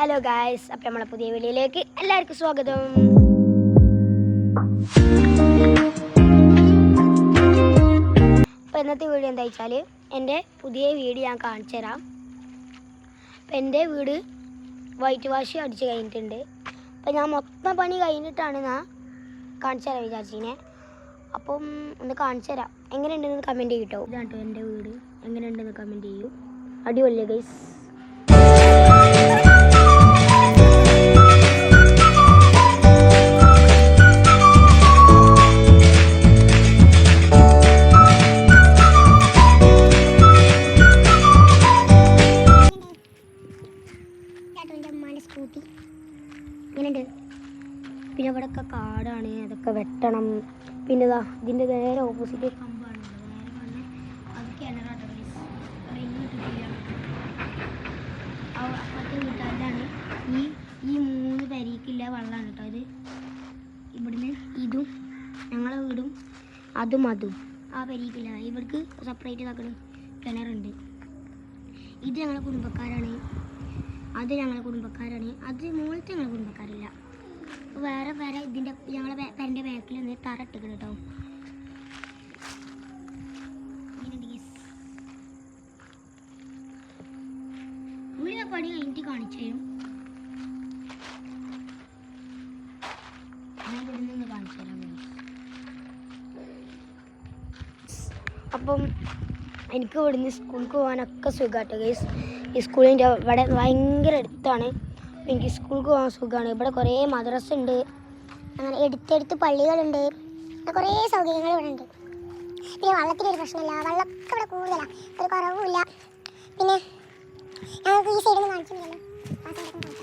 Hello guys, അപ്പം നമ്മളെ പുതിയ വീഡിയോയിലേക്ക് എല്ലാവർക്കും സ്വാഗതം. അപ്പോൾ ഇന്നത്തെ വീഡിയോ എന്താ വെച്ചാൽ എൻ്റെ പുതിയ വീട് ഞാൻ കാണിച്ചു തരാം. അപ്പം എൻ്റെ വീട് വൈറ്റ് വാഷ് അടിച്ച് കഴിഞ്ഞിട്ടുണ്ട്. അപ്പം ഞാൻ മൊത്തം പണി കഴിഞ്ഞിട്ടാണ് ഞാൻ കാണിച്ചു തരാൻ വിചാരിച്ചിനെ. അപ്പം ഒന്ന് കാണിച്ചു തരാം. എങ്ങനെയുണ്ടെന്ന് കമൻറ്റ് ചെയ്യട്ടോ. ഇതാണ് കേട്ടോ എൻ്റെ വീട്. എങ്ങനെയുണ്ടെന്ന് കമൻറ്റ് ചെയ്യൂ. അടിപൊളിയല്ലേ ഗൈസ്? സ്കൂട്ടി ഇങ്ങനെയുണ്ട്. പിന്നെ ഇവിടെയൊക്കെ കാടാണ്, അതൊക്കെ വെട്ടണം. പിന്നെ ഇതാ ഇതിൻ്റെ നേരെ ഓപ്പോസിറ്റ് കമ്പാണ്, നേരെ കാണുന്നത് അത് കിണറാട്ടോ. അപ്പുറത്തെ വീട്ടുകാരിലാണ് ഈ 3 പെരീക്കില്ല വെള്ളമാണ് കേട്ടോ. ഇത് ഇവിടുന്ന് ഇതും ഞങ്ങളെ വീടും അതും ആ പെരീക്കില്ല. ഇവർക്ക് സെപ്പറേറ്റ് ഇതാക്കണം കിണറുണ്ട്. ഇത് ഞങ്ങളെ കുടുംബക്കാരാണ്, അത് ഞങ്ങളെ കുടുംബക്കാരാണ്, അത് മുകളിലത്തെ ഞങ്ങളെ കുടുംബക്കാരില്ല. വേറെ വേറെ ഇതിൻ്റെ ഞങ്ങളെ പേരൻ്റെ ബാക്കിൽ നിന്ന് തറ ഇട്ടിക്കണം കേട്ടോ. ഉള്ളിലെ പണി കഴിഞ്ഞിട്ട് കാണിച്ചു തരും. ഞാൻ ഇവിടെ നിന്ന് കാണിച്ചു തരാം. അപ്പം എനിക്ക് ഇവിടുന്ന് സ്കൂൾക്ക് പോകാനൊക്കെ സുഖമാട്ടോ ഗൈസ്. ഈ സ്കൂളിൻ്റെ ഇവിടെ ഭയങ്കര അടുത്താണ്. എനിക്ക് സ്കൂൾക്ക് പോകാൻ സുഖമാണ്. ഇവിടെ കുറേ മദ്രസ ഉണ്ട്, അങ്ങനെ എടുത്തെടുത്ത് പള്ളികളുണ്ട്, കുറേ സൗകര്യങ്ങൾ ഇവിടെ ഉണ്ട്. പിന്നെ വെള്ളത്തിനൊരു പ്രശ്നമില്ല, വെള്ളമൊക്കെ ഇവിടെ കൂടുതലാണ്, ഒരു കുറവുമില്ല. പിന്നെ ഞങ്ങൾക്ക് ഈ സൈഡിൽ നിന്ന് കാണിച്ചില്ലല്ലോ, ആ സൈഡിൽ നിന്ന്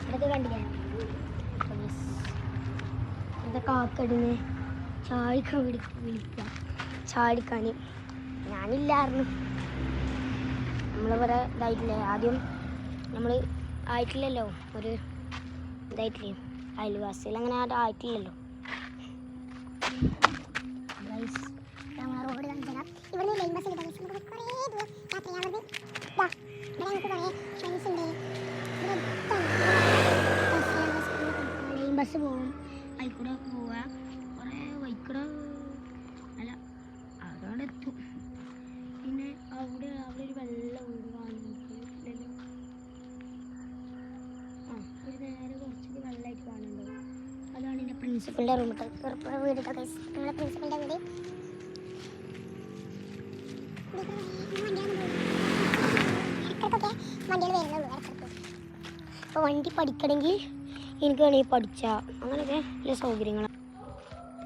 ഇതൊക്കെ കണ്ടില്ലേ? ഇതൊക്കെ ആക്കടിന് ചാടിക്കാൻ വിളിക്കാം. ചാടിക്കാൻ ഞാനില്ലായിരുന്നു. നമ്മളിവിടെ ഇതായിട്ടില്ലേ, ആദ്യം നമ്മൾ ആയിട്ടില്ലല്ലോ, ഒരു ഇതായിട്ടില്ലേ അയൽവാസിയിൽ, അങ്ങനെ ആയിട്ടില്ലല്ലോ. റോഡ് കാണിച്ചാൽ ഇവിടെ ലൈൻ ബസ് ഉണ്ട്. കുറേ ദൂരം യാത്ര ചെയ്യാൻ ഇവിടെ ഞങ്ങൾക്ക് കുറേ ഫ്രണ്ട്സ് ഉണ്ട്. ബസ് പോവും, അതിൽക്കൂടെ പോവുക, കുറേ വൈക്കൂടെ അല്ല അതോടെ എത്തും. പിന്നെ അവിടെ ഒരു വെള്ള വീട് കാണുന്നുണ്ടല്ലോ, ഒരു നേരെ കുറച്ചൊരു വെള്ളമായിട്ട് കാണുന്നുണ്ടോ, അതാണ് എൻ്റെ പ്രിൻസിപ്പലിൻ്റെ റൂം കേട്ടോ. വീട് കേട്ടോ ഞങ്ങളുടെ പ്രിൻസിപ്പലിൻ്റെ വീട്. ഇടയ്ക്കൊക്കെ വണ്ടികൾ വരുന്നുള്ളൂ ഇടയ്ക്ക്. അപ്പോൾ വണ്ടി പഠിക്കണമെങ്കിൽ എനിക്ക് വേണമെങ്കിൽ പഠിച്ചാൽ അങ്ങനെയൊക്കെ നല്ല സൗകര്യങ്ങളാണ്.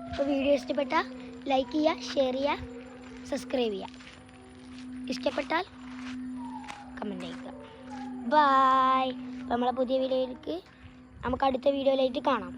അപ്പോൾ വീഡിയോ ഇഷ്ടപ്പെട്ടാൽ ലൈക്ക് ചെയ്യുക, ഷെയർ ചെയ്യുക, സബ്സ്ക്രൈബ് ചെയ്യുക. ഇഷ്ടപ്പെട്ടാൽ കമൻറ്റ് ചെയ്യുക. ബായ്. അപ്പോൾ നമ്മളെ പുതിയ വീഡിയോയിലേക്ക് നമുക്ക് അടുത്ത വീഡിയോയിലായിട്ട് കാണാം.